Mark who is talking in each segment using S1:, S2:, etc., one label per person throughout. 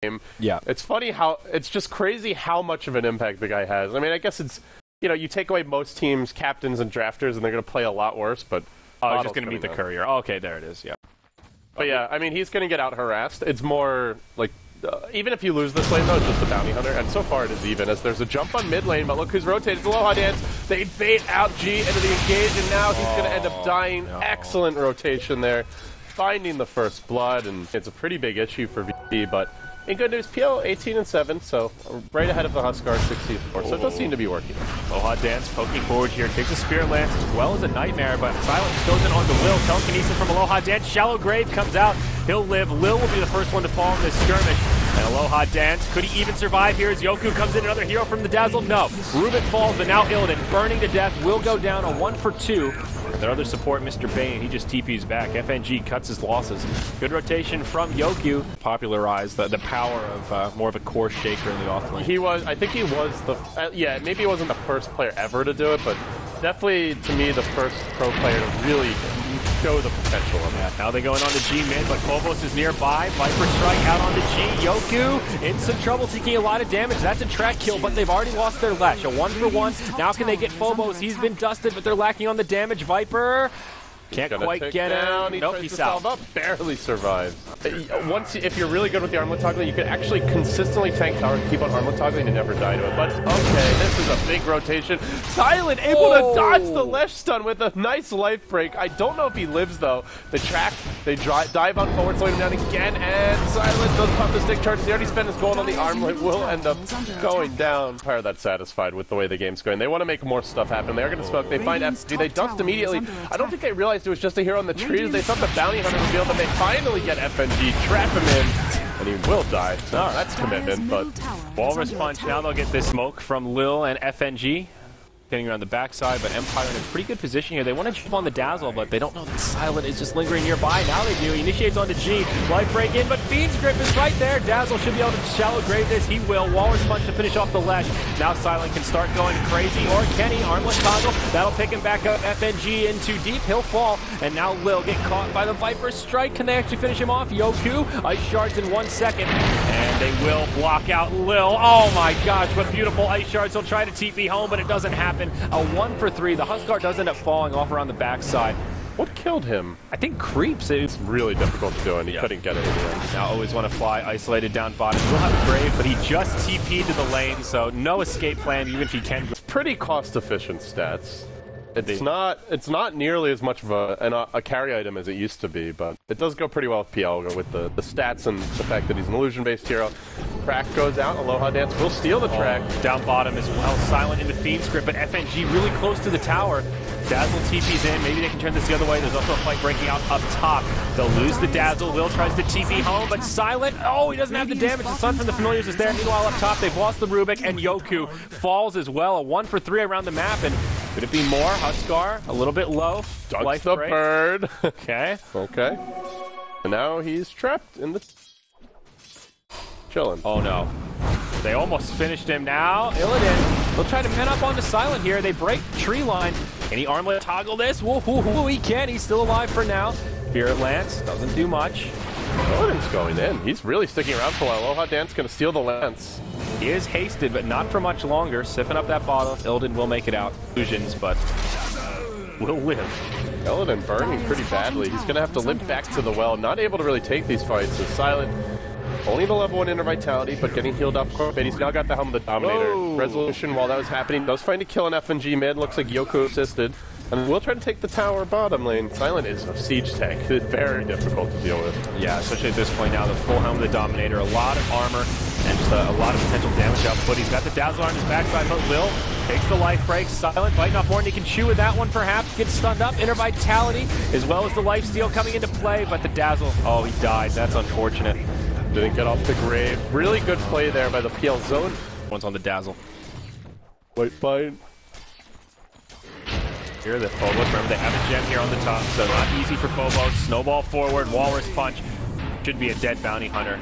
S1: game.
S2: Yeah.
S1: It's funny how, it's just crazy how much of an impact the guy has. I mean, I guess it's, you know, you take away most teams' captains and drafters, and they're going to play a lot worse, but...
S2: Oh, he's just going to meet the courier. Oh, okay, there it is, yeah.
S1: But yeah, I mean, he's going to get out-harassed. It's more, like, even if you lose this lane, though, it's just a bounty hunter, and so far it is even, as there's a jump on mid lane, but look who's rotated. It's Aloha Dance. They bait out G into the engage, and now he's going to end up dying. No. Excellent rotation there, finding the first blood, and it's a pretty big issue for VP, but in good news, PL 18-7, so right ahead of the Huskar 64, so it does seem to be working.
S2: Aloha Dance poking forward here, takes a Spirit Lance as well as a Nightmare, but Silence goes in on the Will. Telekinesis from Aloha Dance, Shallow Grave comes out, he'll live. Lil will be the first one to fall in this skirmish. And Aloha Dance, could he even survive here as Yoku comes in, another hero from the Dazzle? No. Rubik falls, but now Illidan, burning to death, will go down a 1 for 2. Their other support, Mr. Bane, he just TP's back. FNG cuts his losses. Good rotation from Yoku. Popularized the power of more of a core shaker in the offlane.
S1: He was, I think he was the, yeah, maybe he wasn't the first player ever to do it, but definitely, to me, the first pro player to really show the potential of it.
S2: Yeah, now they go in on the G mid, but Phobos is nearby. Viper Strike out on the G. Yoku in some trouble, taking a lot of damage. That's a track kill, but they've already lost their Lash. A 1 for 1. Now can they get Phobos? He's been dusted, but they're lacking on the damage. Viper can't quite get him. Nope, he's out.
S1: Up, barely survives. If you're really good with the armlet toggling, you can actually consistently tank tower and keep on armlet toggling and never die to it. But okay, this is a big rotation. Silent able to dodge the Lesh stun with a nice life break. I don't know if he lives though. The track, they dive on forward, slow him down again, and Silent does pop the stick charge. He already spent his gold on the armlet, will end up going down. Empire that's satisfied with the way the game's going. They want to make more stuff happen. They're going to smoke. They find FG. They dust immediately. I don't think they realized it was just a hero on the trees. They thought the bounty hunter would be able to finally get FNG, trap him in, and he will die. Oh, that's commitment, but...
S2: Walrus Punch, now they'll get this smoke from Lil and FNG. Getting around the backside, but Empire in a pretty good position here. They want to jump on the Dazzle, but they don't know that Silent is just lingering nearby. Now they do. He initiates onto G. Life break in, but Fiend's Grip is right there. Dazzle should be able to Shallow Grave this. He will. Walrus Punch to finish off the Lash. Now Silent can start going crazy, or Kenny, Armlet Toggle. That'll pick him back up. FNG in too deep. He'll fall, and now Lil get caught by the Viper Strike. Can they actually finish him off? Yoku, Ice Shards in 1 second, and they will block out Lil. Oh my gosh, what beautiful Ice Shards. He'll try to TP home, but it doesn't happen. A 1 for 3. The Huskar does end up falling off around the backside.
S1: What killed him?
S2: I think creeps. It's
S1: really difficult to do, and he couldn't get it anyway.
S2: Now always want to fly isolated down bottom. We'll have a Brave, but he just TP'd to the lane, so no escape plan, even if he can.
S1: It's pretty cost-efficient stats. It's not nearly as much of a carry item as it used to be, but it does go pretty well with PL with the stats and the fact that he's an illusion-based hero. Crack goes out, Aloha Dance will steal the track.
S2: Down bottom as well, Silent in the Fiend's Grip, but FNG really close to the tower. Dazzle TP's in, maybe they can turn this the other way. There's also a fight breaking out up top. They'll lose the Dazzle, Will tries to TP home, but Silent, oh, he doesn't have the damage. The Sun from the Familiars is there. Meanwhile up top, they've lost the Rubik, and Yoku falls as well. A 1 for 3 around the map, and could it be more? Huskar, a little bit low.
S1: Dunks the bird.
S2: Okay.
S1: Okay. And now he's trapped in the... Chilling.
S2: Oh no. They almost finished him now. Illidan, they'll try to pin up onto Silent here. They break tree line. Can he armlet toggle this? Woo, woo, woo, he can. He's still alive for now. Spirit Lance doesn't do much.
S1: Illidan's going in. He's really sticking around for a while. Aloha Dance going to steal the Lance.
S2: He is hasted, but not for much longer. Sipping up that bottle. Illidan will make it out. Illusions, but will live.
S1: Illidan burning pretty badly. He's going to have to limp back to the well. Not able to really take these fights. So Silent, only the level 1 inner vitality, but getting healed up quite a bit. He's now got the Helm of the Dominator.
S2: Whoa.
S1: Resolution while that was happening. Does find a kill on FNG mid. Looks like Yoku assisted. And we'll try to take the tower bottom lane. Silent is a siege tank. It's very difficult to deal with.
S2: Yeah, especially at this point now. The full Helm of the Dominator. A lot of armor and just a lot of potential damage output. He's got the Dazzle on his backside, but Lil takes the life break. Silent biting off more than he can chew with that one perhaps. Gets stunned up. Inner vitality as well as the life steal coming into play, but the Dazzle, oh, he died. That's unfortunate.
S1: Didn't get off the grave. Really good play there by the PL zone.
S2: One's on the Dazzle.
S1: Wait, fine.
S2: Here the Phobos. Remember, they have a gem here on the top, so not easy for Phobos. Snowball forward, Walrus Punch. Should be a dead bounty hunter.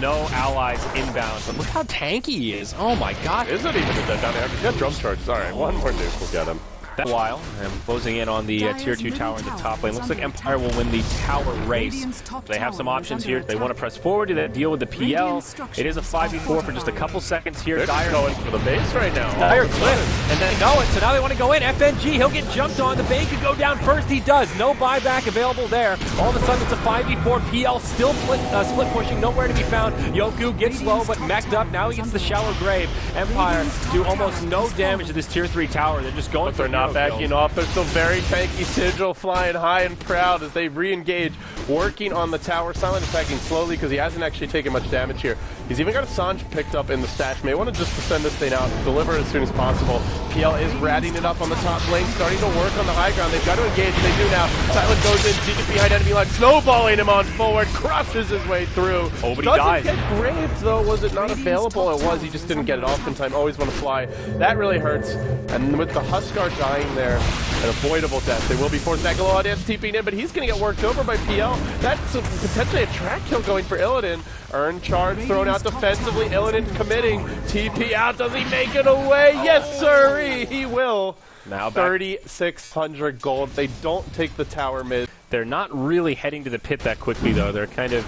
S2: No allies inbound, but look how tanky he is. Oh my god.
S1: Isn't even a dead bounty hunter. He's got drum charges. Alright, one more nuke will get him.
S2: That while, and closing in on the tier 2 tower in the top lane. Looks like Empire will win the tower race. They have some options here. They want to press forward, do that deal with the PL. It is a 5v4 for just a couple seconds here.
S1: They're going for the base right now.
S2: Dire cliff, and they know it, so now they want to go in. FNG, he'll get jumped on. The Bane could go down first. He does. No buyback available there. All of a sudden, it's a 5v4. PL still split pushing, nowhere to be found. Yoku gets low, but mech'd up. Now he gets the shallow grave. Empire do almost no damage to this tier 3 tower. They're just going for
S1: they're not backing off. They're still very tanky. Sigil flying high and proud as they re-engage, working on the tower. Silent attacking slowly because he hasn't actually taken much damage here. He's even got a Sanj picked up in the stash. May want to just send this thing out, deliver it as soon as possible. PL is ratting it up on the top lane, starting to work on the high ground. They've got to engage, and they do now. Silent goes in deep behind enemy line, snowballing him on forward, crushes his way through.
S2: Oh, but he dies.
S1: Doesn't get graved, though. Was it not available? It was. He just didn't get it off in time. Always want to fly. That really hurts. And with the Huskar dying there, an avoidable death. They will be forced back. Aloha Dance TPing in, but he's going to get worked over by PL. That's potentially a track kill going for Illidan. Earn charge thrown out defensively. Illidan committing. TP out. Does he make it away? Yes, sir. He will.
S2: Now
S1: 3,600 gold. They don't take the tower mid.
S2: They're not really heading to the pit that quickly, though. They're kind of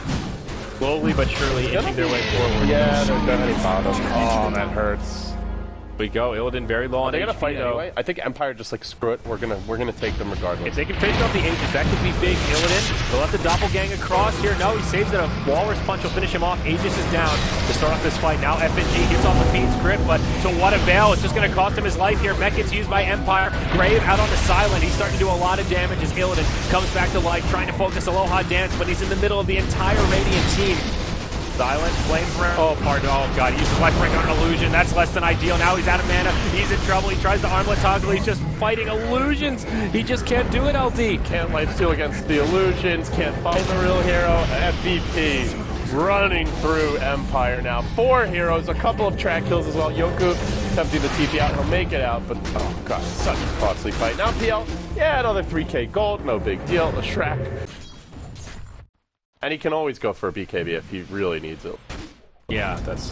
S2: slowly but surely inching their way forward.
S1: Yeah, they're going to bottom. Oh, that hurts.
S2: We go. Illidan very low on
S1: They're gonna
S2: HP,
S1: fight
S2: though.
S1: anyway. I think Empire just like screw it. We're gonna take them regardless.
S2: If they can finish off the Aegis, that could be big. Illidan, they'll let the doppelgang across here. No, he saves it. A Walrus punch will finish him off. Aegis is down to start off this fight. Now FNG gets off the Fiend's grip, but to what avail? It's just gonna cost him his life here. Mech gets used by Empire. Grave out on the Silent. He's starting to do a lot of damage as Illidan comes back to life, trying to focus Aloha Dance, but he's in the middle of the entire Radiant team. Silent, flamethrower. Oh, pardon. Oh, God. He uses life break on an illusion. That's less than ideal. Now he's out of mana. He's in trouble. He tries to armlet toggle. He's just fighting illusions. He just can't do it, LD.
S1: Can't lifesteal against the illusions. Can't find the real hero. MVP running through Empire now. 4 heroes, a couple of track kills as well. Yoku attempting the TP out. He'll make it out, but oh, God, such a costly fight. Now PL, yeah, another 3K gold. No big deal. A Shrek. And he can always go for a BKB if he really needs it.
S2: Yeah, that's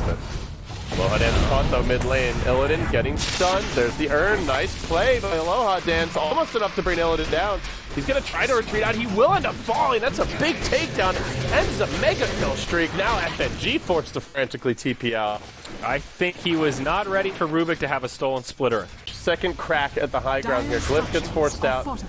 S1: Aloha Dance caught though mid lane. Illidan getting stunned. There's the Earn. Nice play by Aloha Dance. Almost enough to bring Illidan down. He's going to try to retreat out. He will end up falling. That's a big takedown. Ends a mega kill streak. Now FNG forced to frantically TP out.
S2: I think he was not ready for Rubik to have a stolen split earth.
S1: Second crack at the high ground here. Glyph gets forced out.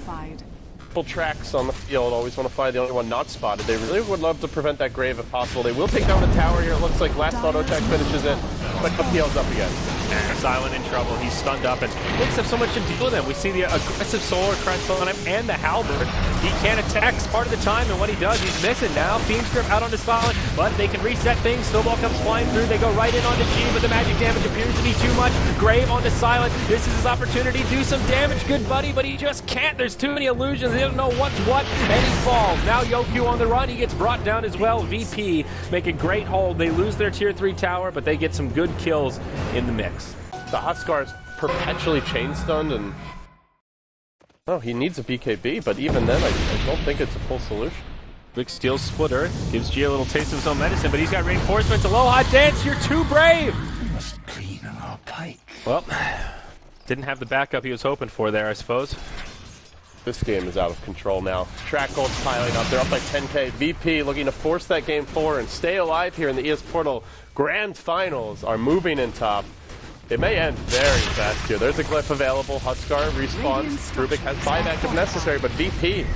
S1: Tracks on the field, always want to find the only one not spotted. They really would love to prevent that grave if possible. They will take down the tower here. It looks like last auto attack finishes it, but PL's up again.
S2: And Silent in trouble. He's stunned up, and Lynx have so much to deal with him. We see the aggressive solar crest on him and the halberd. He can't attack part of the time, and when he does, he's missing now. Fiend's grip out onto Silent, but they can reset things. Snowball comes flying through. They go right in onto G, but the magic damage appears to be too much. Grave onto Silent. This is his opportunity. Do some damage, good buddy, but he just can't. There's too many illusions. He doesn't know what's what, and he falls. Now Yoku on the run. He gets brought down as well. VP make a great hold. They lose their tier 3 tower, but they get some good kills in the mix.
S1: The Huskar is perpetually chain stunned, and oh, he needs a BKB, but even then, I don't think it's a full solution.
S2: Rick steals Split Earth, gives G a little taste of his own medicine, but he's got reinforcements. Aloha Dance, you're too brave!
S3: Must clean our pike.
S2: Well, didn't have the backup he was hoping for there, I suppose.
S1: This game is out of control now. Track gold's piling up. They're up by 10k. VP looking to force that game forward and stay alive here in the Esportal Grand Finals. Are moving in top. It may end very fast here. There's a glyph available. Huskar respawns. Rubik has buyback if necessary, but VP,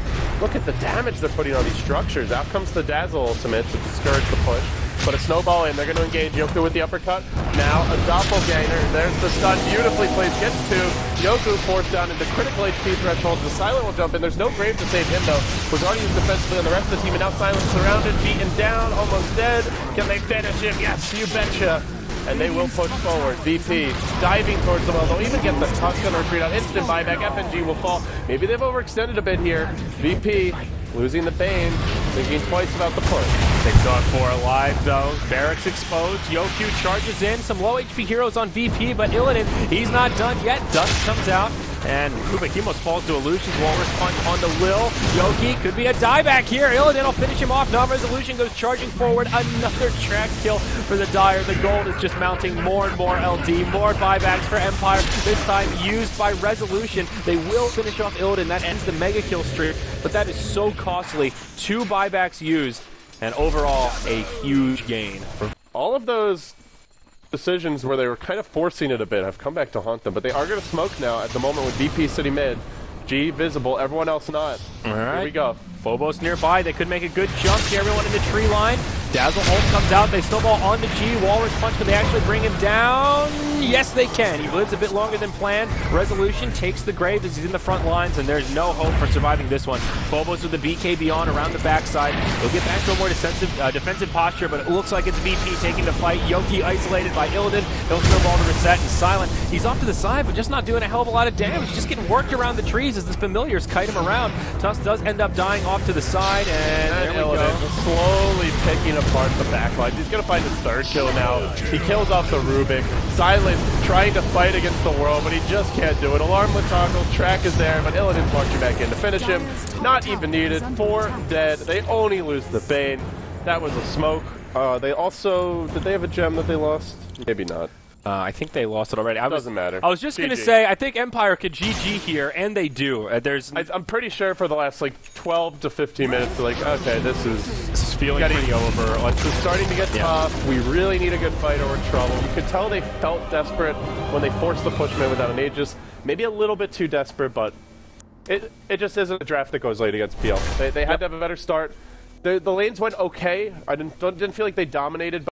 S1: look at the damage they're putting on these structures. Out comes the Dazzle ultimate to discourage the push. Put a snowball in. They're going to engage Yoku with the uppercut. Now a doppelganger. There's the stun. Beautifully played. Gets 2. Yoku forced down into critical HP threshold. The Silent will jump in. There's no grave to save him, though. Was already used defensively on the rest of the team, and now Silent surrounded, beaten down, almost dead. Can they finish him? Yes, you betcha. And they will push forward. VP diving towards them. They'll even get the Tuscan retreat out. Instant buyback. FNG will fall. Maybe they've overextended a bit here. VP losing the Bane. Thinking twice about the push.
S2: Takes on 4 alive, though. Barracks exposed. Yoku charges in. Some low HP heroes on VP, but Illidan, he's not done yet. Dust comes out. And Rubik, he almost falls to Illusion's Walrus Punch onto Lil. Yoki could be a dieback here. Illidan will finish him off. Now Resolution goes charging forward. Another track kill for the Dire. The gold is just mounting more and more LD. More buybacks for Empire. This time used by Resolution. They will finish off Illidan. That ends the mega kill streak. But that is so costly. 2 buybacks used. And overall, a huge gain.
S1: All of those decisions where they were kind of forcing it a bit have come back to haunt them, but they are going to smoke now at the moment with BP sitting mid. G visible, everyone else not.
S2: All right.
S1: Here we go.
S2: Phobos nearby, they could make a good jump here. Everyone in the tree line. Dazzle ult comes out, they snowball onto G. Walrus Punch, can they actually bring him down? Yes, they can. He lives a bit longer than planned. Resolution takes the grave as he's in the front lines, and there's no hope for surviving this one. Phobos with the BKB on around the backside. They'll get back to a more defensive posture, but it looks like it's VP taking the fight. Yoki isolated by Illidan. He'll snowball to reset, and Silent, he's off to the side, but just not doing a hell of a lot of damage. Just getting worked around the trees as the familiars kite him around. Tusk does end up dying off to the side, and there we go.
S1: Slowly picking apart the backlines. He's going to find his 3rd kill now. He kills off the Rubik. Silent trying to fight against the world, but he just can't do it. Alarm with toggle, track is there, but Illidan's marching back in to finish him. Not even needed. 4 dead. They only lose the Bane. That was a smoke. They also... Did they have a gem that they lost? Maybe not.
S2: I think they lost it already.
S1: Doesn't matter.
S2: I was just going to say, I think Empire could GG here, and they do.
S1: I'm pretty sure for the last, like, 12 to 15 minutes, they're like, okay, this is
S2: feeling pretty over.
S1: This is starting to get tough. We really need a good fight or we're in trouble. You could tell they felt desperate when they forced the push mid without an Aegis. Maybe a little bit too desperate, but it just isn't a draft that goes late against PL. They had to have a better start. The lanes went okay. I didn't feel like they dominated.